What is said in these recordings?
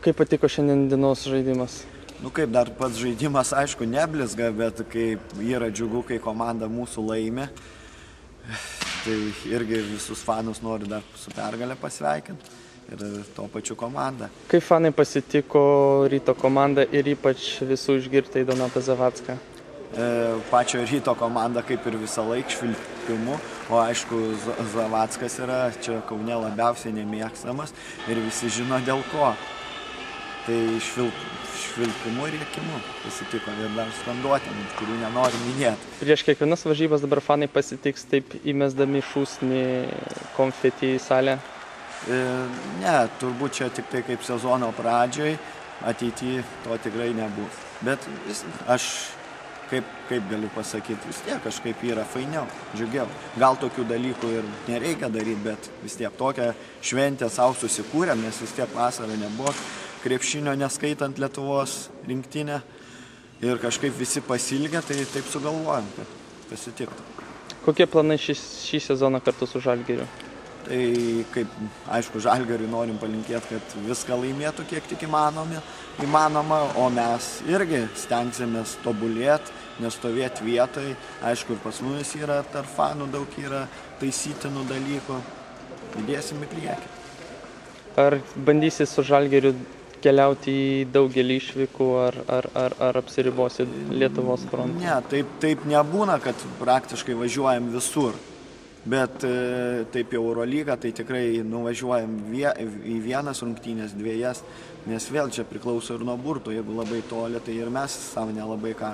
Kaip patiko šiandien dienos žaidimas? Kaip dar pats žaidimas, aišku, neblizga, bet kaip yra džiugu, kai komanda mūsų laimi. Tai irgi visus fanus noriu dar su pergalę pasveikinti ir to pačiu komandą. Kaip fanai pasitiko Ryto komandą ir ypač visų išgirtai Donatą Zavacką? Pačio Ryto komanda kaip ir visą laiką švilpimu, o aišku, Zavackas yra čia Kaune labiausiai nemėgstamas ir visi žino dėl ko. Tai švilpimu ir rėkimu pasitiko ir dar skanduotėm, kurių nenoriu minėti. Prieš kiekvienas varžybas dabar fanai pasitiks taip įmesdami šūsnį konfetį į salę? Ne, turbūt čia tik tai kaip sezono pradžioj, ateityje to tikrai nebus. Bet aš kaip galiu pasakyti, vis tiek kažkaip yra fainiau, džiugiau. Gal tokių dalykų ir nereikia daryti, bet vis tiek tokią šventę savo susikūrėm, nes vis tiek vasarą nebuvo krepšinio neskaitant Lietuvos rinktinę ir kažkaip visi pasilgę, tai taip sugalvojom, kad pasitiktų. Kokie planai šį sezoną kartu su Žalgiriu? Tai kaip, aišku, Žalgiriui norim palinkėti, kad viską laimėtų kiek tik įmanoma, o mes irgi stengsimės tobulėti, nestovėti vietoj. Aišku, pas mumis yra tarp fanų daug yra taisytinų dalykų. Judėsim į priekį. Ar bandysi su Žalgiriu keliauti į daugelį išvykų, ar apsiribosi Lietuvos frontu? Ne, taip nebūna, kad praktiškai važiuojam visur. Bet taip jau Eurolyga, tai tikrai nuvažiuojam į vienas rungtynės, dviejas, nes vėl čia priklauso ir nuo burtų, jeigu labai toli, tai ir mes savo nelabai ką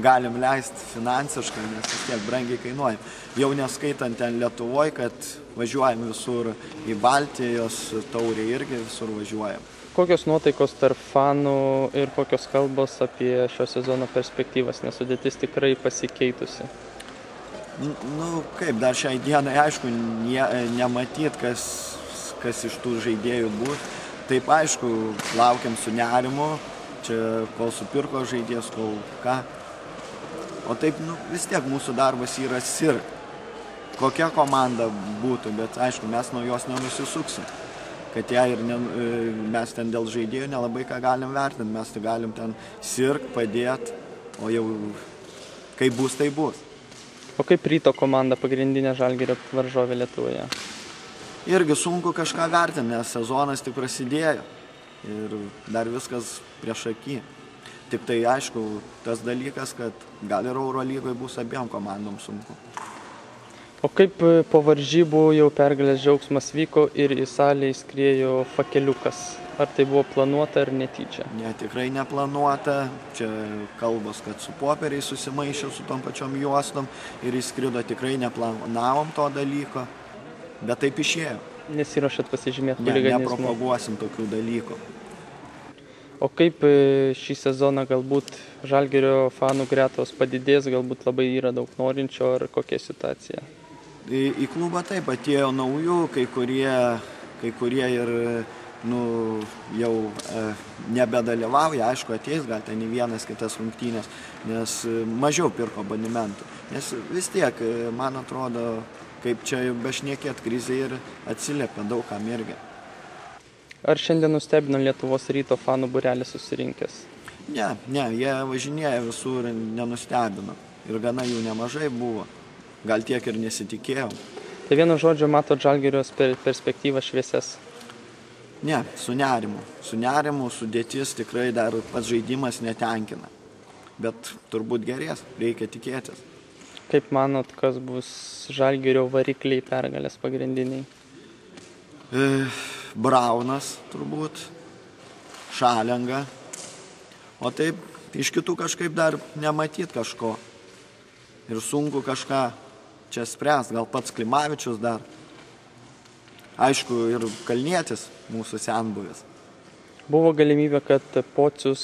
galim leisti finansiškai, nes vis tiek brangiai kainuojam. Jau neskaitant ten Lietuvoje, kad važiuojam visur į Baltijos taurę, irgi visur važiuojam. Kokios nuotaikos tarp fanų ir kokios kalbos apie šio sezono perspektyvas, nes sudėtis tikrai pasikeitusi? Kaip, dar šiai dienai, aišku, nematyt, kas iš tų žaidėjų bus. Taip, aišku, laukiam su nerimu, čia kol supirko žaidėjas, kol ką. O taip, vis tiek mūsų darbas yra sirgti. Kokia komanda būtų, bet aišku, mes nuo jos nenusisuksim. Kad mes ten dėl žaidėjų nelabai ką galim vertinti, mes tai galim ten sirgti, padėti, o jau kaip bus, tai bus. O kaip Ryto komanda pagrindinė Žalgirio varžovė Lietuvoje? Irgi sunku kažką vertinti, nes sezonas tik prasidėjo ir dar viskas prieš akį. Tik tai aišku, tas dalykas, kad gal ir Eurolygoje bus abiem komandom sunku. O kaip po varžybų jau pergalės džiaugsmas vyko ir į salę įskriejo fakeliukas? Ar tai buvo planuota ar netyčia? Ne, tikrai neplanuota. Čia kalbos, kad su popieriais susimaišė su tom pačiom juostom ir įskrido, tikrai neplanavom to dalyko, bet taip išėjo. Nesiruošiat pasižymėti chuliganizmu? Nepropaguosim tokių dalykų. O kaip šį sezoną galbūt Žalgirio fanų gretos padidės, galbūt labai yra daug norinčių, ar kokia situacija? Į klubą taip atėjo naujų, kai kurie ir jau nebedalyvauja, aišku, ateis gal ten į vienas kitas rungtynės, nes mažiau pirko abonementų. Nes vis tiek, man atrodo, kaip čia bešnekėt krizė ir atsiliepia daug kam irgi. Ar šiandien nustebino Lietuvos Ryto fanų būrelis susirinkęs? Ne, jie važinėja visur, nenustebino. Ir gana jų nemažai buvo. Gal tiek ir nesitikėjau. Tai vienu žodžiu matot Žalgirio perspektyvą šviesias? Ne, su nerimu. Su nerimu, sudėtis tikrai dar pats žaidimas netenkina. Bet turbūt gerės, reikia tikėtis. Kaip manot, kas bus Žalgirio varikliai pergalės pagrindiniai? Braunas turbūt, Šalenga. O taip, iš kitų kažkaip dar nematyt kažko. Ir sunku kažką čia spręs, gal pats Klimavičius dar. Aišku, ir Kalnietis, mūsų senbuvis. Buvo galimybė, kad Pocius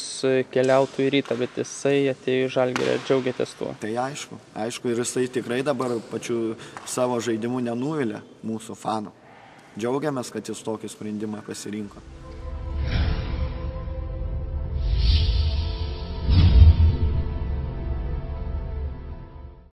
keliautų į Rytą, bet jisai atėjo į Žalgirį. Džiaugiatės tuo? Tai aišku, ir jisai tikrai dabar pačiu savo žaidimu nenuvilia mūsų fanų. Džiaugiamės, kad jis tokį sprendimą pasirinko.